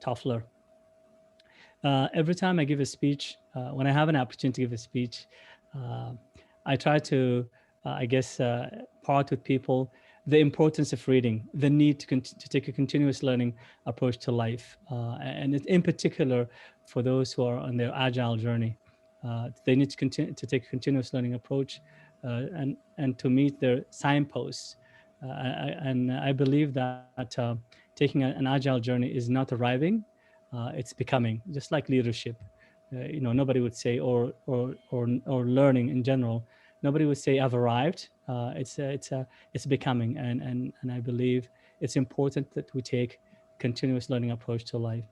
Toffler. Every time I give a speech, when I have an opportunity to give a speech, uh, I try to, part with people the importance of reading, the need to take a continuous learning approach to life, and in particular for those who are on their agile journey. They need to continue to take a continuous learning approach, and to meet their signposts. And I believe that taking an agile journey is not arriving, it's becoming, just like leadership. Nobody would say, or learning in general, nobody would say I've arrived. It's becoming, and I believe it's important that we take continuous learning approach to life.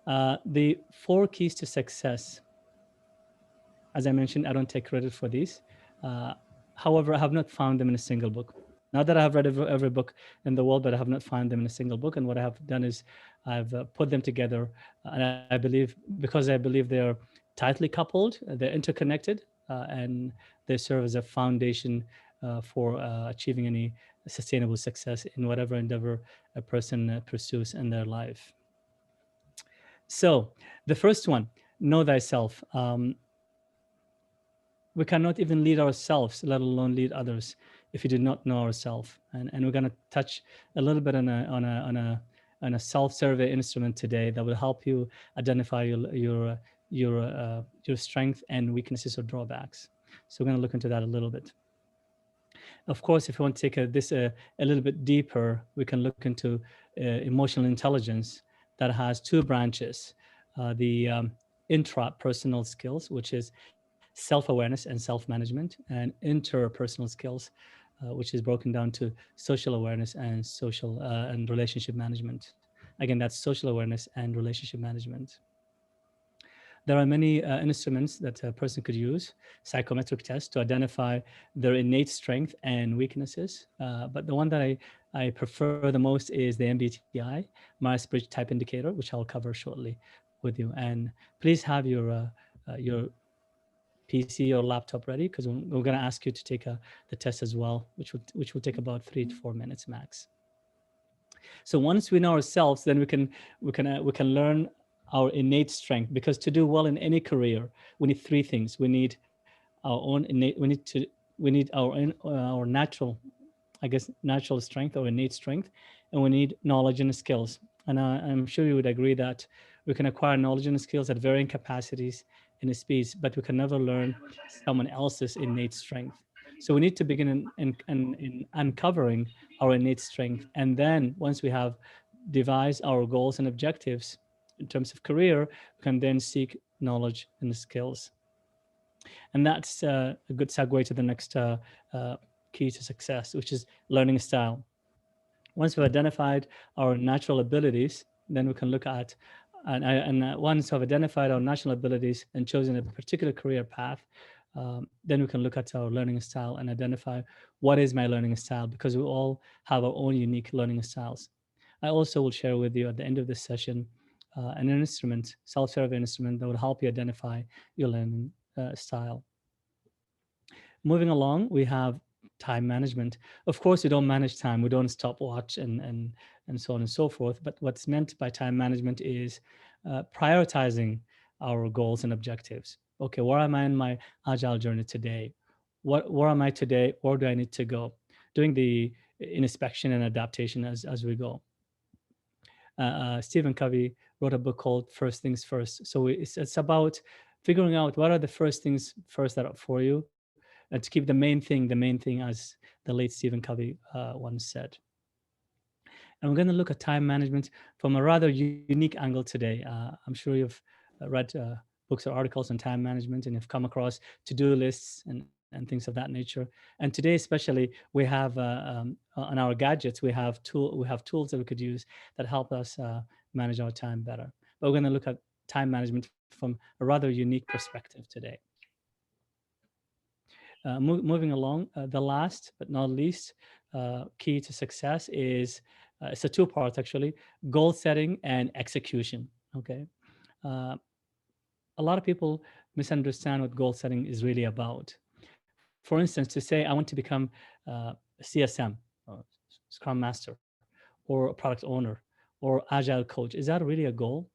The 4 keys to success. As I mentioned, I don't take credit for these. Uh, However, I have not found them in a single book. Not that I have read every book in the world, but I have not found them in a single book. And what I have done is I've put them together. And I believe, because I believe they're tightly coupled, they're interconnected, and they serve as a foundation for achieving any sustainable success in whatever endeavor a person pursues in their life. So, the first one, know thyself. We cannot even lead ourselves, let alone lead others, if we do not know ourselves. And we're going to touch a little bit on a self-survey instrument today that will help you identify your strength and weaknesses or drawbacks. So we're going to look into that a little bit. Of course, if you want to take this a little bit deeper, we can look into emotional intelligence that has 2 branches. The intrapersonal skills, which is self-awareness and self-management, and interpersonal skills, which is broken down to social awareness and social and relationship management. Again, that's social awareness and relationship management. There are many instruments that a person could use, psychometric tests, to identify their innate strength and weaknesses. But the one that I prefer the most is the MBTI, Myers-Briggs Type Indicator, which I'll cover shortly with you. And please have your PC or laptop ready, because we're going to ask you to take the test as well, which will take about 3 to 4 minutes max. So once we know ourselves, then we can learn our innate strength, because to do well in any career, we need 3 things. We need our own innate. We need our natural, natural strength or innate strength, and we need knowledge and skills. And I'm sure you would agree that we can acquire knowledge and skills at varying capacities and speeds, but we can never learn someone else's innate strength. So we need to begin in uncovering our innate strength. And then once we have devised our goals and objectives in terms of career, we can then seek knowledge and skills. And that's a good segue to the next key to success, which is learning style. Once we've identified our natural abilities, then we can look at, once we've identified our natural abilities and chosen a particular career path, then we can look at our learning style and identify what is my learning style, because we all have our own unique learning styles. I also will share with you at the end of this session an instrument, self-survey instrument, that will help you identify your learning style. Moving along, we have time management. Of course, we don't manage time. We don't stopwatch and so on and so forth. But what's meant by time management is prioritizing our goals and objectives. Okay, where am I in my agile journey today? Where am I today? Where do I need to go? Doing the inspection and adaptation as we go. Stephen Covey wrote a book called First Things First. So it's about figuring out what are the first things first that are for you, and to keep the main thing, as the late Stephen Covey once said. And we're going to look at time management from a rather unique angle today. I'm sure you've read books or articles on time management, and you've come across to-do lists and things of that nature. And today, especially, we have on our gadgets, we have tools that we could use that help us manage our time better. But we're going to look at time management from a rather unique perspective today. Moving along, the last but not least key to success is it's a 2 part actually: goal setting and execution. Okay, a lot of people misunderstand what goal setting is really about. For instance, to say I want to become a CSM, or Scrum Master, or a product owner or agile coach. Is that really a goal?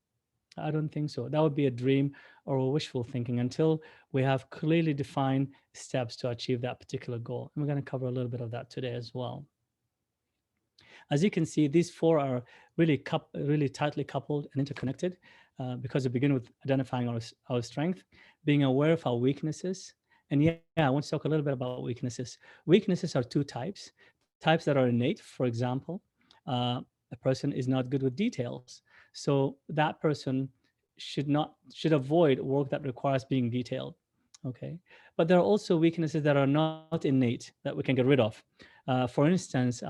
I don't think so. That would be a dream or a wishful thinking until we have clearly defined steps to achieve that particular goal. And we're going to cover a little bit of that today as well. As you can see, these four are really tightly coupled and interconnected because we begin with identifying our strength, being aware of our weaknesses. And yeah, I want to talk a little bit about weaknesses. Weaknesses are two types that are innate. For example, a person is not good with details. So that person should avoid work that requires being detailed. Okay. But there are also weaknesses that are not innate that we can get rid of. For instance,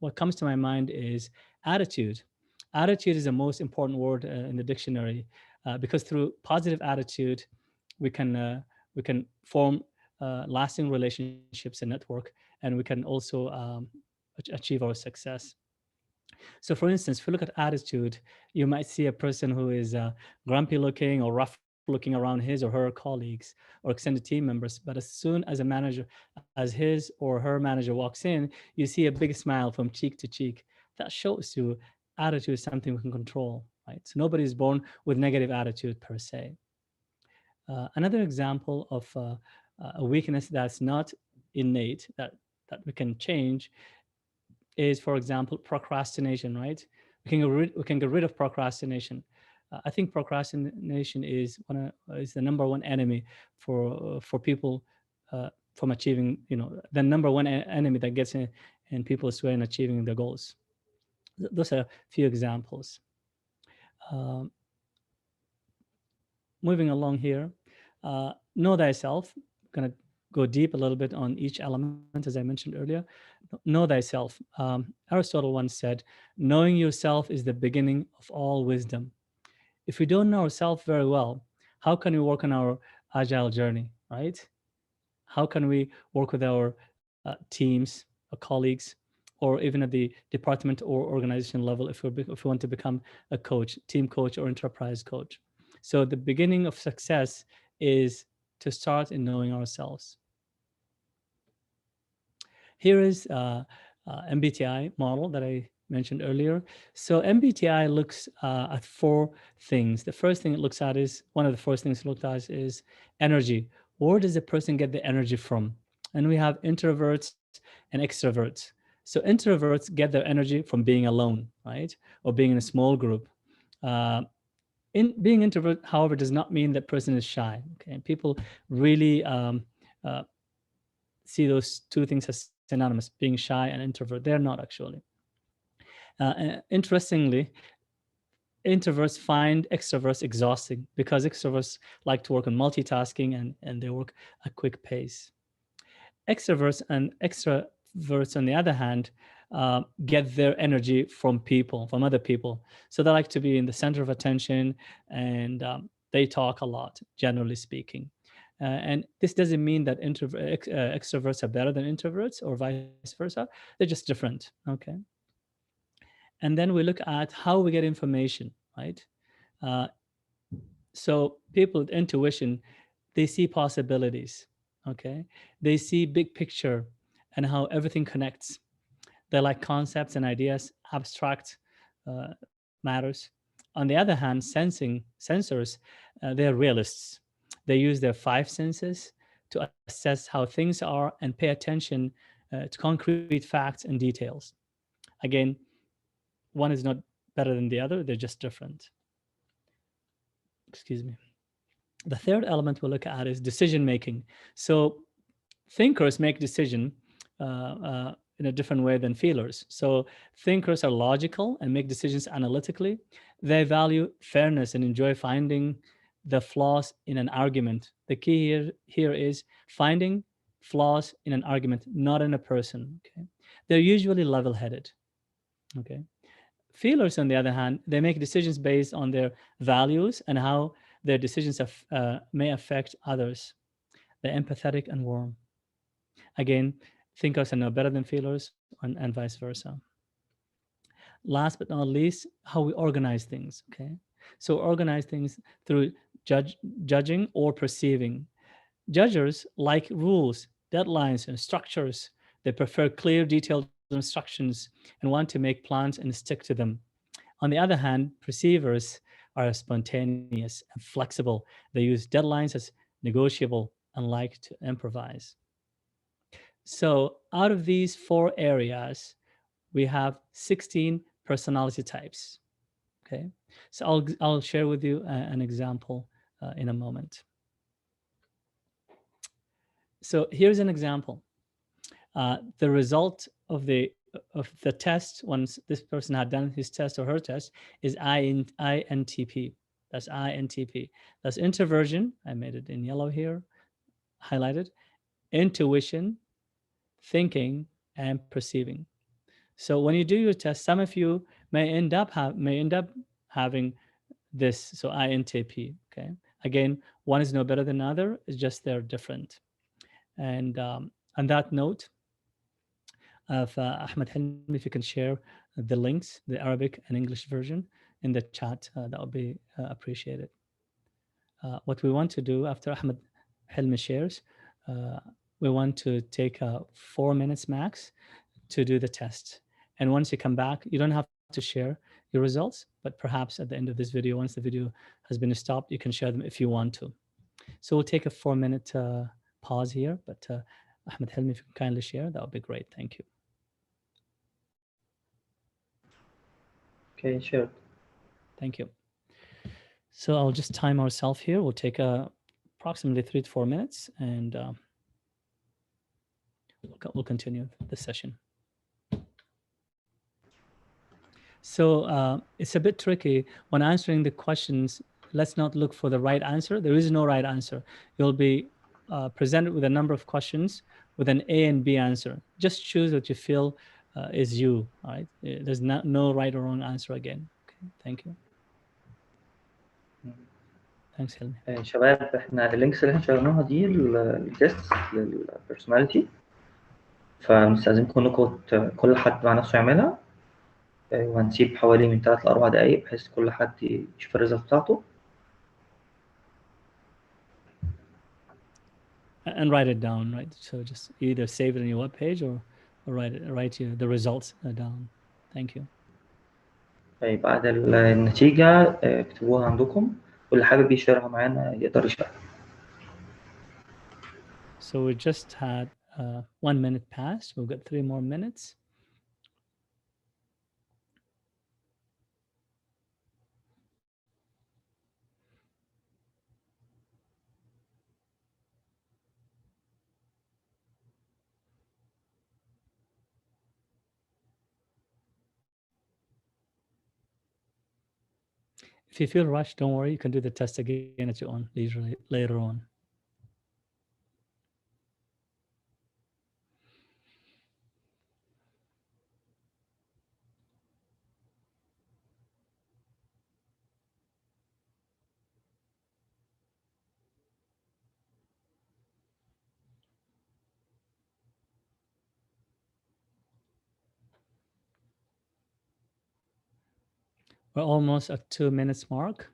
what comes to my mind is attitude. Attitude is the most important word in the dictionary because through positive attitude, we can uh, we can form lasting relationships and network, and we can also achieve our success. So, for instance, if you look at attitude, you might see a person who is grumpy looking or rough looking around his or her colleagues or extended team members. But as soon as a manager, as his or her manager walks in, you see a big smile from cheek to cheek. That shows you attitude is something we can control, right? So nobody is born with negative attitude per se. Another example of a weakness that's not innate that we can change is, for example, procrastination, right? We can get rid of procrastination. I think procrastination is the number one enemy for people from achieving, the number one enemy that gets in people's way in achieving their goals. Those are a few examples. Um, Moving along here, know thyself. I'm going to go deep a little bit on each element, as I mentioned earlier. Know thyself. Aristotle once said, knowing yourself is the beginning of all wisdom. If we don't know ourselves very well, how can we work on our agile journey, right? How can we work with our teams, our colleagues, or even at the department or organization level if we want to become a coach, team coach, or enterprise coach? So the beginning of success is to start in knowing ourselves. Here is MBTI model that I mentioned earlier. So MBTI looks at four things. The first thing it looks at is, one of the first things it looks at is energy. Where does the person get the energy from? And we have introverts and extroverts. So introverts get their energy from being alone, right? Or being in a small group. In being introvert, however, does not mean that person is shy. Okay, people really uh, see those two things as synonymous, being shy and introvert. They're not actually. Interestingly, introverts find extroverts exhausting because extroverts like to work on multitasking and they work a quick pace. Extroverts and extroverts, on the other hand, get their energy from people, from other people. So they like to be in the center of attention and they talk a lot, generally speaking. And this doesn't mean that extroverts are better than introverts or vice versa. They're just different. Okay. And then we look at how we get information, right? Uh, so people with intuition, they see possibilities, okay? They see big picture and how everything connects. They like concepts and ideas, abstract matters. On the other hand, sensors, they're realists. They use their five senses to assess how things are and pay attention to concrete facts and details. Again, one is not better than the other, they're just different. Excuse me. The third element we'll look at is decision making. So thinkers make decision in a different way than feelers. So thinkers are logical and make decisions analytically. They value fairness and enjoy finding the flaws in an argument. The key here is finding flaws in an argument, not in a person. Okay, they're usually level-headed. Okay, feelers, on the other hand, they make decisions based on their values and how their decisions may affect others. They're empathetic and warm. Again, thinkers are no better than feelers and vice versa. Last but not least, how we organize things, okay? So organize things through judging or perceiving. Judgers like rules, deadlines, and structures. They prefer clear, detailed instructions and want to make plans and stick to them. On the other hand, perceivers are spontaneous and flexible. They use deadlines as negotiable and like to improvise. So, out of these 4 areas, we have 16 personality types. Okay, so I'll share with you an example in a moment. So here's an example. The result of the test, once this person had done his test or her test, is INTP. That's INTP. That's introversion. I made it in yellow here, highlighted. Intuition, thinking, and perceiving. So when you do your test, some of you may end up having this. So INTP. Okay. Again, one is no better than the other. It's just they're different. And on that note, Ahmed Hilmi, if you can share the links, the Arabic and English version in the chat, that would be appreciated. What we want to do after Ahmed Hilmi shares, we want to take 4 minutes max to do the test. And once you come back, you don't have to share your results, but perhaps at the end of this video, once the video has been stopped, you can share them if you want to. So we'll take a 4-minute pause here, but Ahmed Hilmi, if you can kindly share, that would be great. Thank you. Okay, sure. Thank you. So I'll just time ourselves here. We'll take approximately 3 to 4 minutes, and we'll continue the session. So it's a bit tricky when answering the questions. Let's not look for the right answer. There is no right answer. You'll be presented with a number of questions with an A and B answer. Just choose what you feel is you. All right. There's no right or wrong answer again. Okay. Thank you. Thanks, Hilmi. شباب، احنا اللينكس اللي احنا شغلناها دي التيست للبرسوناليتي، فمستأذنكم انكم كل حد مع نفسه يعملها، وهنسيب حوالي من 3 ل4 دقايق بحيث كل حد يشوف الريزلت بتاعته. And write it down, right? So just either save it on your web page or write the results down. Thank you. طيب بعد النتيجة اكتبوها عندكم، واللي حابب يشاركها معانا يقدر يشارك. So we just had 1 minute passed. We've got 3 more minutes. If you feel rushed, don't worry. You can do the test again at your own leisure later on. We're almost at 2 minutes mark.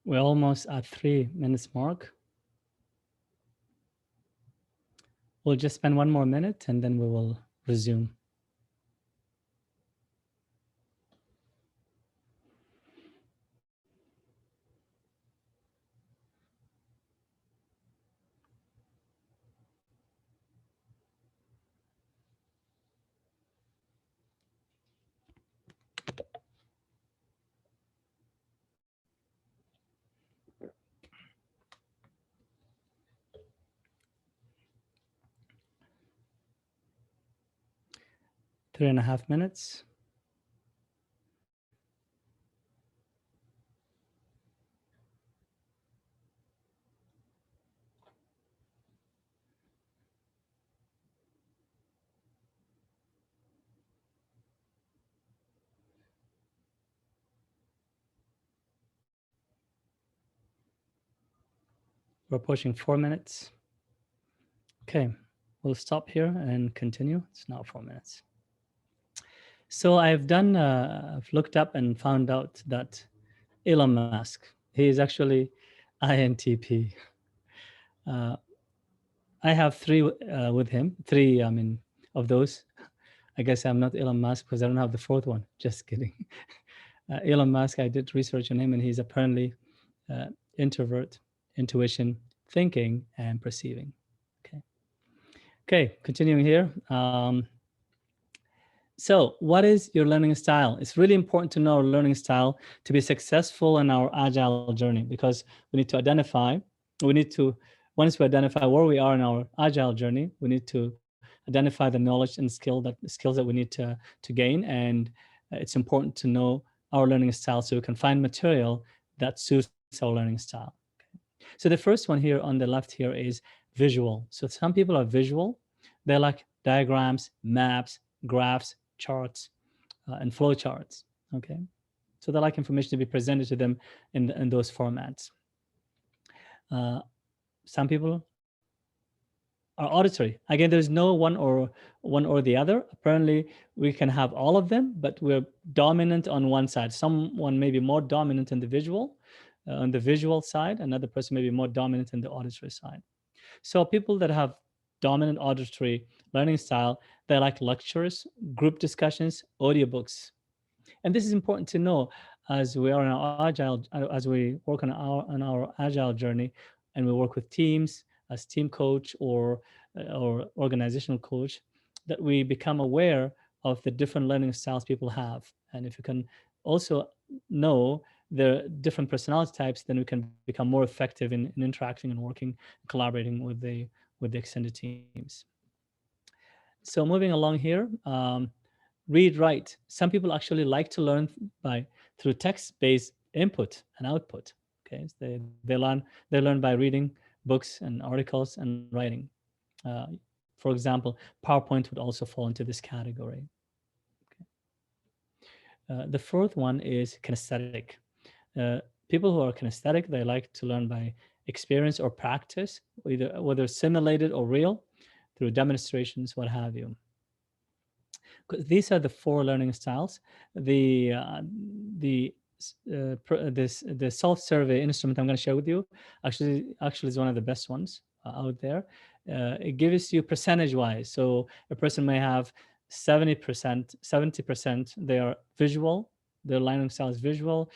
We're almost at 3 minutes mark. We'll just spend 1 more minute and then we will resume. 3.5 minutes. We're approaching 4 minutes. Okay, we'll stop here and continue. It's now 4 minutes. So I've looked up and found out that Elon Musk, he is actually INTP. Uh, I have three with him, three, I mean, of those. I guess I'm not Elon Musk because I don't have the fourth one. Just kidding. Elon Musk, I did research on him, and he's apparently introvert, intuition, thinking, and perceiving. Okay, continuing here. So what is your learning style? It's really important to know our learning style to be successful in our agile journey, because we need to identify, once we identify where we are in our agile journey, we need to identify the knowledge and skills that we need to gain. And it's important to know our learning style so we can find material that suits our learning style. Okay. So the first one here on the left here is visual. So some people are visual. They like diagrams, maps, graphs, charts, and flow charts. Okay, so they like information to be presented to them in those formats. Some people are auditory. Again, there's no one or the other. Apparently, we can have all of them, but we're dominant on one side. Someone may be more dominant in the visual side. Another person may be more dominant in the auditory side. So people that have dominant auditory learning style, they like lectures, group discussions, audiobooks. And this is important to know as we are in our agile, as we work on our agile journey, and we work with teams as team coach or organizational coach, that we become aware of the different learning styles people have. And if you can also know the different personality types, then we can become more effective in interacting and working, collaborating with the extended teams. So moving along here, read, write. Some people actually like to learn through text-based input and output. Okay, so they learn by reading books and articles and writing. For example, PowerPoint would also fall into this category. Okay. The fourth one is kinesthetic. People who are kinesthetic, they like to learn by experience or practice, whether simulated or real, through demonstrations, what have you. These are the four learning styles. The self-survey instrument I'm going to share with you actually is one of the best ones out there. It gives you percentage-wise. So a person may have 70% they are visual. Their learning style is visual.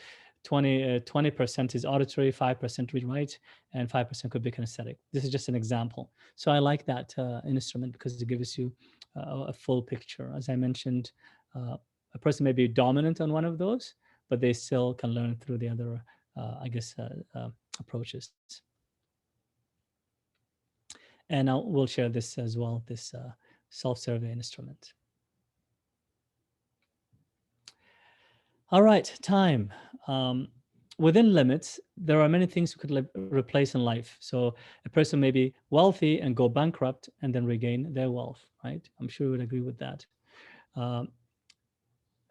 20% is auditory, 5% read write, and 5% could be kinesthetic. This is just an example. So I like that instrument because it gives you a full picture. As I mentioned, a person may be dominant on one of those, but they still can learn through the other, approaches. And we'll share this as well, this self-survey instrument. All right, time. Within limits, there are many things we could replace in life. So a person may be wealthy and go bankrupt and then regain their wealth, right? I'm sure you would agree with that. A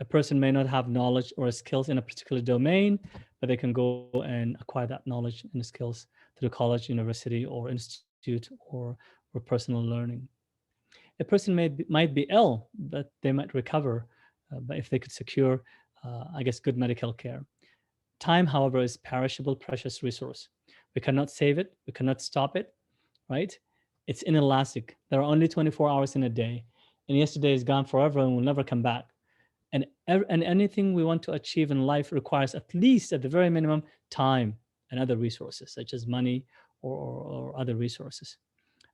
person may not have knowledge or skills in a particular domain, but they can go and acquire that knowledge and skills through college, university, or institute, or personal learning. A person might be ill, but they might recover, but if they could secure, good medical care. Time, however, is perishable, precious resource. We cannot save it. We cannot stop it, right? It's inelastic. There are only 24 hours in a day, and yesterday is gone forever and will never come back. And anything we want to achieve in life requires at least, at the very minimum, time and other resources, such as money or other resources.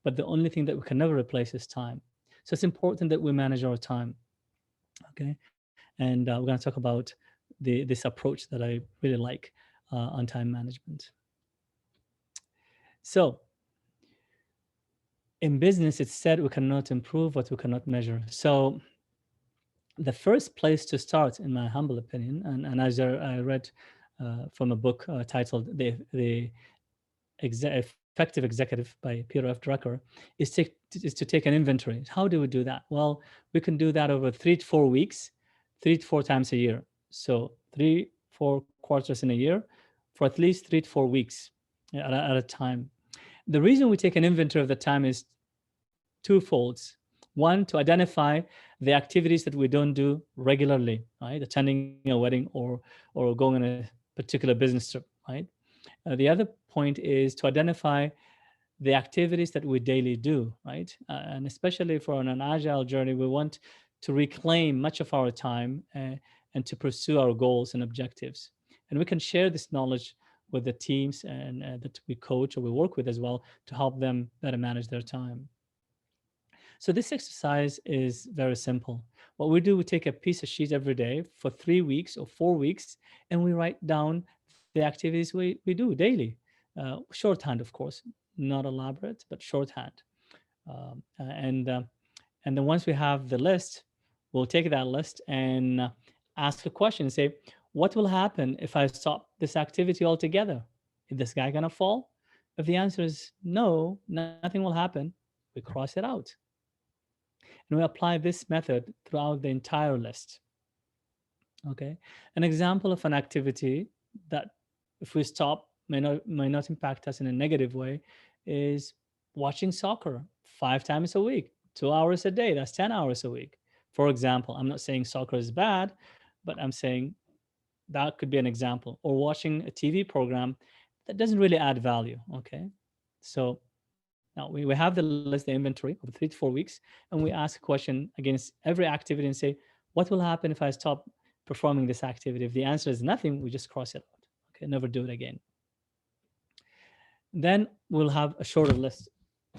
But the only thing that we can never replace is time. So it's important that we manage our time. Okay, and we're going to talk about this approach that I really like on time management. So in business, it's said we cannot improve what we cannot measure. So the first place to start, in my humble opinion, and as I read from a book titled The Effective Executive by Peter F. Drucker, is to take an inventory. How do we do that? Well, we can do that over 3 to 4 weeks, 3 to 4 times a year. So 3 4 quarters in a year for at least 3 to 4 weeks at a time. The reason we take an inventory of the time is twofold. One, to identify the activities that we don't do regularly, right? Attending a wedding or going on a particular business trip, right? The other point is to identify the activities that we daily do, right? And especially for an agile journey, we want to reclaim much of our time and to pursue our goals and objectives. And we can share this knowledge with the teams and that we coach or we work with as well to help them better manage their time. So this exercise is very simple. What we do, we take a piece of sheet every day for 3 weeks or 4 weeks, and we write down the activities we do daily. Shorthand, of course, not elaborate, but shorthand. Um, uh, and uh, and then once we have the list, we'll take that list and ask a question and say, what will happen if I stop this activity altogether? Is this guy gonna fall? If the answer is no, nothing will happen, we cross it out. And we apply this method throughout the entire list. Okay. An example of an activity that, if we stop, may not impact us in a negative way is watching soccer 5 times a week, 2 hours a day. That's 10 hours a week. For example, I'm not saying soccer is bad, but I'm saying that could be an example. Or watching a TV program that doesn't really add value. Okay. So now we have the list, the inventory of 3 to 4 weeks, and we ask a question against every activity and say, what will happen if I stop performing this activity? If the answer is nothing, we just cross it out. Okay, never do it again. Then we'll have a shorter list,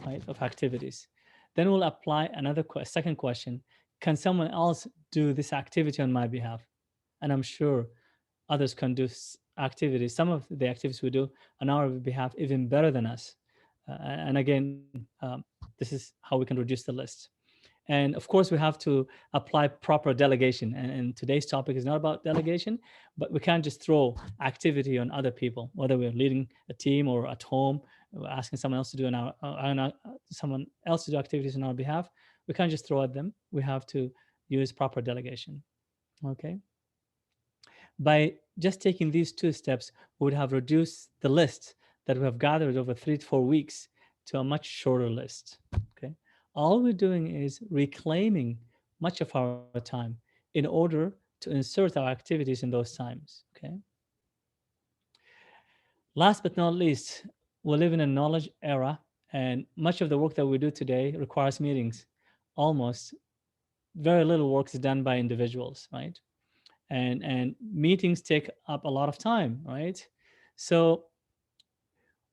right, of activities. Then we'll apply another second question: can someone else do this activity on my behalf? And I'm sure others can do activities, some of the activities we do on our behalf, even better than us. And again, this is how we can reduce the list. And of course, we have to apply proper delegation. And today's topic is not about delegation, but we can't just throw activity on other people, whether we're leading a team or at home, we're asking someone else to do someone else to do activities on our behalf. We can't just throw at them. We have to use proper delegation. Okay. By just taking these two steps, we would have reduced the list that we have gathered over 3 to 4 weeks to a much shorter list. Okay. All we're doing is reclaiming much of our time in order to insert our activities in those times. Okay. Last but not least, we live in a knowledge era, and much of the work that we do today requires meetings. Almost very little work is done by individuals, right? And meetings take up a lot of time, right? So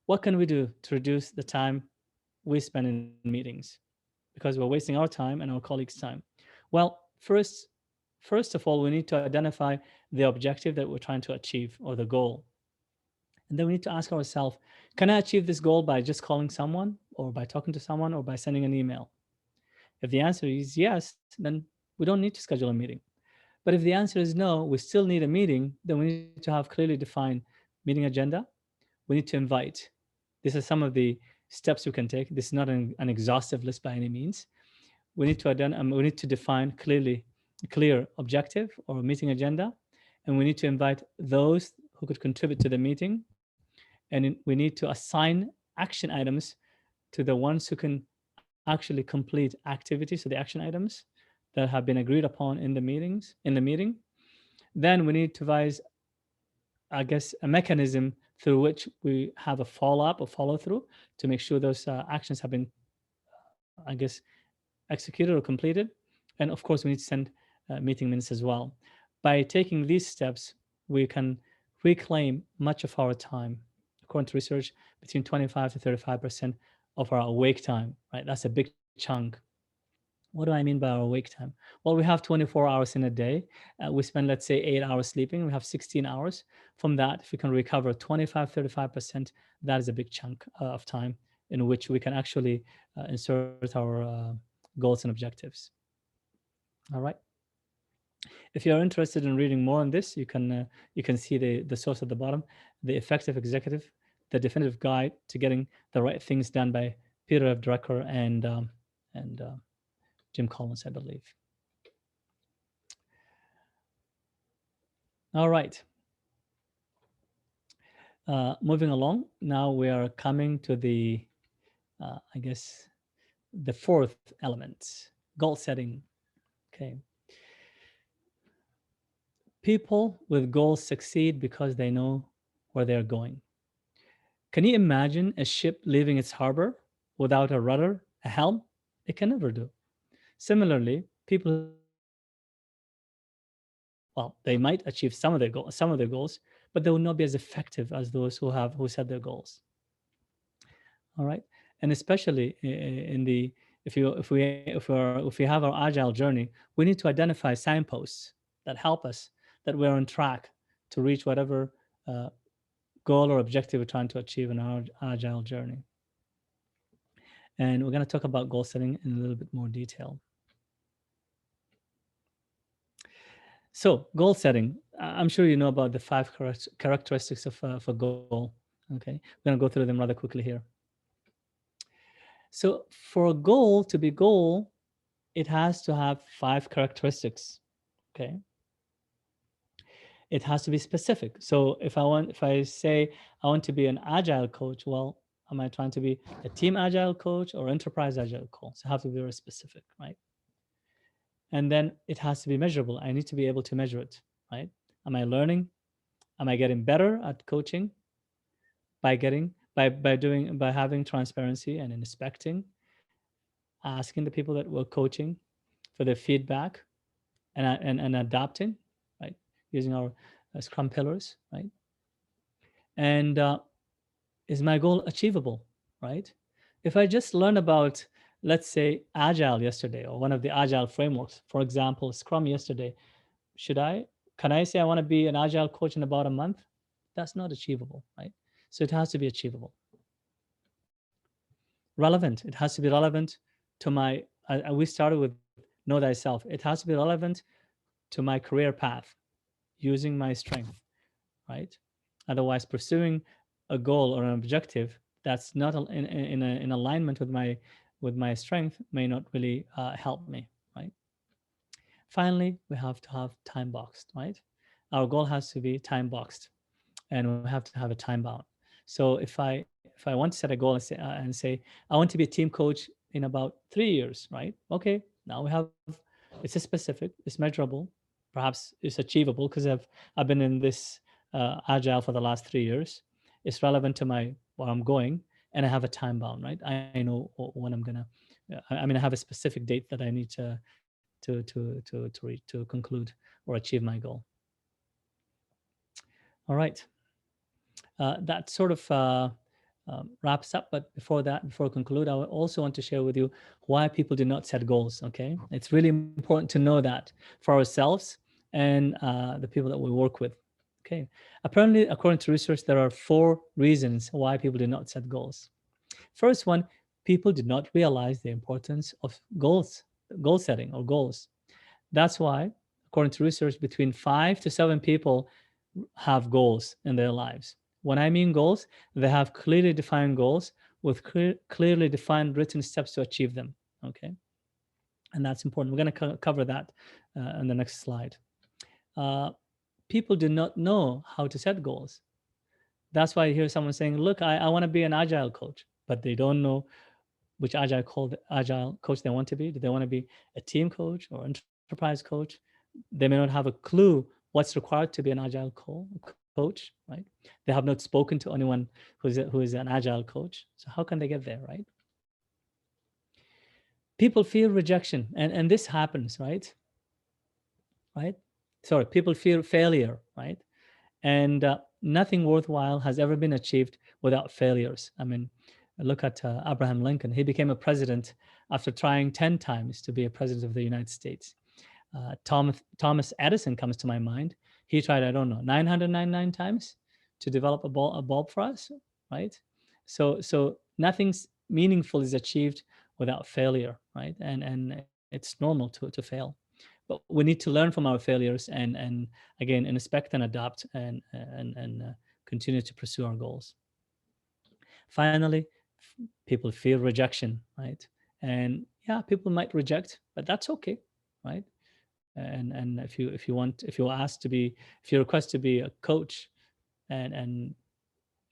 what can we do to reduce the time we spend in meetings, because we're wasting our time and our colleagues' time? Well, first of all, we need to identify the objective that we're trying to achieve, or the goal. And then we need to ask ourselves, can I achieve this goal by just calling someone, or by talking to someone, or by sending an email? If the answer is yes, then we don't need to schedule a meeting. But if the answer is no, we still need a meeting, then we need to have clearly defined meeting agenda. We need to invite. These are some of the steps we can take. This is not an exhaustive list by any means. We need to define clear objective or meeting agenda, and we need to invite those who could contribute to the meeting. And we need to assign action items to the ones who can actually complete activities, so the action items that have been agreed upon in the meeting. Then we need to devise, I guess, a mechanism through which we have a follow-up or follow-through to make sure those actions have been, I guess, executed or completed. And of course, we need to send meeting minutes as well. By taking these steps, we can reclaim much of our time. According to research, between 25 to 35% of our awake time, right? That's a big chunk. What do I mean by our awake time? Well, we have 24 hours in a day. We spend, let's say, 8 hours sleeping. We have 16 hours. From that, if we can recover 25, 35%, that is a big chunk of time in which we can actually insert our goals and objectives. All right. If you're interested in reading more on this, you can see the source at the bottom, The Effective Executive, the definitive guide to getting the right things done by Peter F. Drucker and Jim Collins, I believe. All right. Moving along, now we are coming to the, I guess, the fourth element, goal setting. Okay. People with goals succeed because they know where they're going. Can you imagine a ship leaving its harbor without a rudder, a helm? It can never do. Similarly, people who set goals, well, they might achieve some of their goals, but they will not be as effective as those who set their goals. All right, and especially in the if we have our agile journey, we need to identify signposts that help us that we're on track to reach whatever uh, goal or objective we're trying to achieve in our agile journey. And we're going to talk about goal setting in a little bit more detail. So, goal setting. I'm sure you know about the 5 characteristics of a goal. Okay, we're going to go through them rather quickly here. So, for a goal to be goal, it has to have 5 characteristics. Okay, it has to be specific. So, if I say I want to be an agile coach, well, am I trying to be a team agile coach or enterprise agile coach? So, I have to be very specific, right? And then it has to be measurable. I need to be able to measure it, right? Am I learning? Am I getting better at coaching by having transparency and inspecting, asking the people that we're coaching for their feedback and adapting, right? Using our Scrum pillars, right? And is my goal achievable, right? If I just learn about, let's say, Agile yesterday or one of the Agile frameworks, for example, Scrum yesterday, can I say I want to be an Agile coach in about a month? That's not achievable, right? So it has to be achievable. Relevant. It has to be relevant to my, we started with know thyself. It has to be relevant to my career path, using my strength, right? Otherwise, pursuing a goal or an objective that's not in alignment with my strength may not really help me, right? Finally, we have to have time boxed, right? Our goal has to be time boxed, and we have to have a time bound. So if I want to set a goal and say I want to be a team coach in about 3 years, right? Okay, now we have, it's a specific, it's measurable, perhaps it's achievable because I've been in this agile for the last 3 years. It's relevant to where I'm going, and I have a time bound, right? I know when I'm gonna. I mean, I have a specific date that I need to conclude or achieve my goal. All right. That sort of wraps up. But before I conclude, I also want to share with you why people do not set goals. Okay, it's really important to know that for ourselves and the people that we work with. Okay, apparently, according to research, there are 4 reasons why people do not set goals. First one, people did not realize the importance of goal setting or goals. That's why, according to research, between 5 to 7 people have goals in their lives. When I mean goals, they have clearly defined goals with clearly defined written steps to achieve them. Okay, and that's important. We're going to cover that in the next slide. People do not know how to set goals. That's why I hear someone saying, look, I want to be an agile coach, but they don't know which agile coach they want to be. Do they want to be a team coach or enterprise coach? They may not have a clue what's required to be an agile coach, right? They have not spoken to anyone who is an agile coach. So how can they get there, right? People fear rejection, and this happens, right? Sorry, people fear failure, right? And nothing worthwhile has ever been achieved without failures. I mean, look at Abraham Lincoln. He became a president after trying 10 times to be a president of the United States. Thomas Edison comes to my mind. He tried, I don't know, 999 times to develop a bulb for us, right? So nothing meaningful is achieved without failure, right? And it's normal to fail. but we need to learn from our failures and again inspect and adapt and continue to pursue our goals. Finally, people fear rejection, right? And yeah, people might reject, but that's okay, right? And if you're asked to be, if you're requested to be a coach, and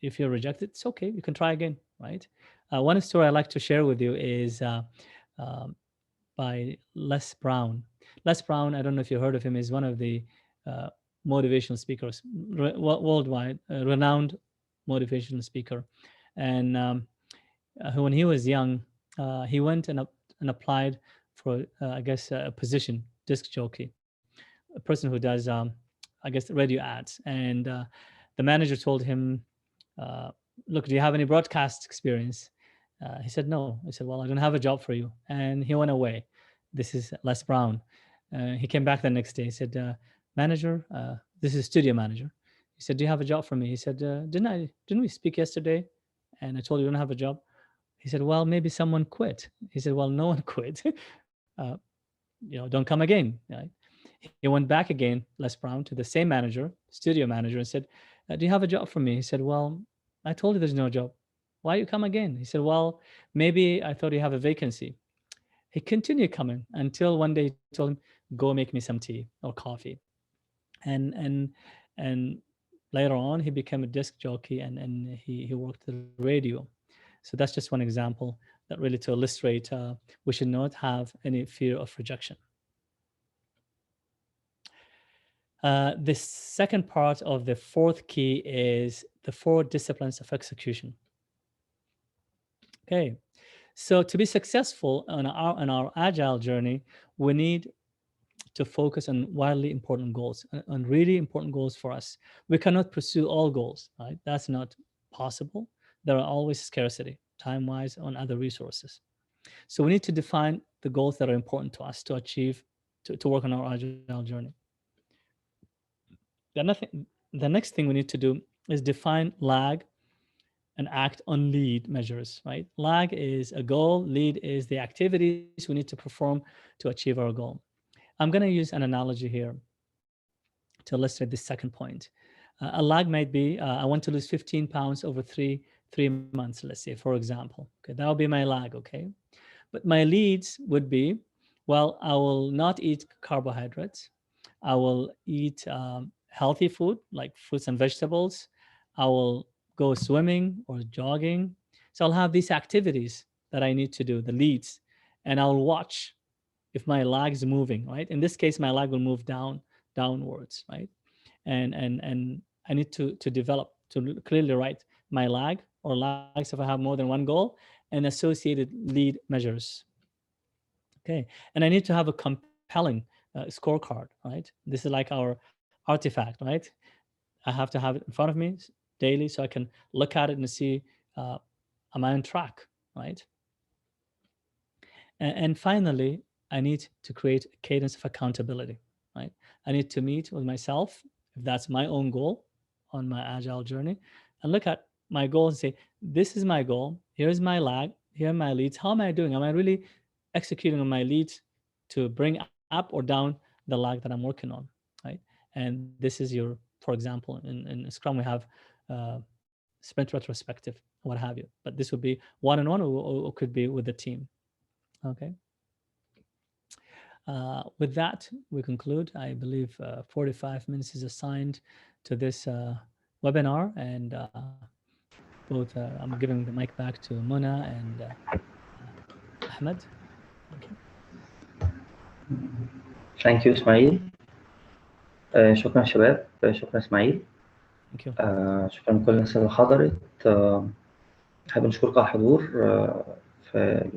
if you're rejected, it's okay, you can try again, right? One story I like to share with you is um, by Les Brown. Les Brown, I don't know if you heard of him, is one of the uh, motivational speakers, worldwide, renowned motivational speaker. And when he was young, he went and applied for, I guess, a position, disc jockey, a person who does, I guess, radio ads. And the manager told him, look, do you have any broadcast experience? He said, no. He said, well, I don't have a job for you. And he went away. This is Les Brown. He came back the next day. He said, manager, this is studio manager. He said, do you have a job for me? He said, didn't we speak yesterday? And I told you don't have a job. He said, well, maybe someone quit. He said, well, no one quit. uh, don't come again. Right? He went back again, Les Brown, to the same manager, studio manager, and said, do you have a job for me? He said, well, I told you there's no job. Why you come again? He said, well, maybe I thought you have a vacancy. He continued coming until one day he told him, go make me some tea or coffee. And later on, he became a disc jockey and he worked the radio. So that's just one example that really to illustrate we should not have any fear of rejection. The second part of the fourth key is the 4 disciplines of execution. Okay, so to be successful on our agile journey, we need to focus on wildly important goals, on really important goals for us. We cannot pursue all goals, right? That's not possible. There are always scarcity, time-wise, on other resources. So we need to define the goals that are important to us to achieve, to work on our agile journey. The next thing we need to do is define lag and act on lead measures, right? Lag is a goal, lead is the activities we need to perform to achieve our goal. I'm going to use an analogy here to illustrate this second point. A lag might be, I want to lose 15 pounds over three months, let's say, for example. Okay, that will be my lag, okay? But my leads would be, well, I will not eat carbohydrates. I will eat healthy food like fruits and vegetables. I will go swimming or jogging. So I'll have these activities that I need to do, the leads, and I'll watch if my lag is moving, right? In this case, my lag will move downwards, right? And I need to develop, to clearly write my lag or lags if I have more than one goal and associated lead measures. Okay, and I need to have a compelling scorecard, right? This is like our artifact, right? I have to have it in front of me daily so I can look at it and see, am I on track, right? And finally, I need to create a cadence of accountability, right? I need to meet with myself, if that's my own goal on my agile journey, and look at my goal and say, this is my goal, here's my lag, here are my leads. How am I doing? Am I really executing on my leads to bring up or down the lag that I'm working on, right? And this is your, for example, in Scrum, we have sprint retrospective, what have you. But this would be one-on-one or could be with the team. Okay. With that, we conclude. I believe 45 minutes is assigned to this webinar, and both I'm giving the mic back to Mona and Ahmed. Thank you. Thank you, Ismail. شكرا شباب، شكرا إسماعيل. Thank you. شكرا لكل الناس اللي حضرت. حابب نشكركم على الحضور في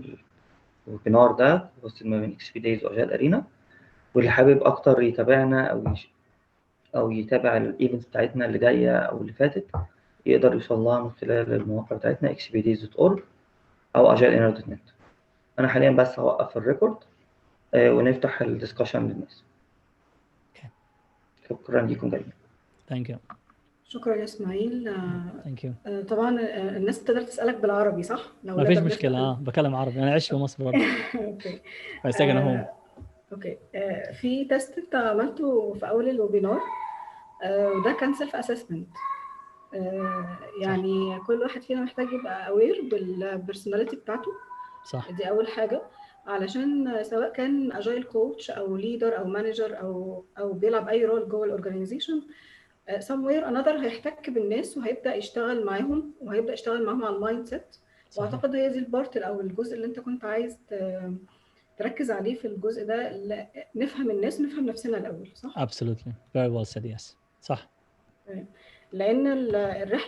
الويبينار ده وسط ما بين xpdays وأجال أرينا، واللي حابب أكتر يتابعنا أو يتابع الإيفنتس بتاعتنا اللي جاية أو اللي فاتت، يقدر يوصل لها من خلال المواقع بتاعتنا xpdays.org أو agilearena.net. أنا حاليا بس هوقف الريكورد ونفتح الدسكشن للناس. شكرا لكم جميعا. Thank you. شكرا يا اسماعيل. Thank you. طبعا الناس تقدر تسألك بالعربي صح؟ ما فيش مشكلة. بكلم عربي، أنا عايش في مصر برضه. اوكي. I stay at home. اوكي. في تيست انت عملته في اول الويبينار، وده كان سيلف اسسمنت. يعني كل واحد فينا محتاج يبقى اوير بالبرسوناليتي بتاعته. صح. دي اول حاجه، علشان سواء كان اجايل كوتش او ليدر او مانجر او بيلعب اي رول جوه الاورجانيزيشن، somewhere another هيحتك بالناس وهيبدا يشتغل معاهم على المايند سيت. واعتقد هي دي البارت او الجزء اللي انت كنت عايز تركز عليه في الجزء ده، نفهم الناس ونفهم نفسنا الاول، صح؟ Absolutely. Very well said. Yes. صح. لان الرحله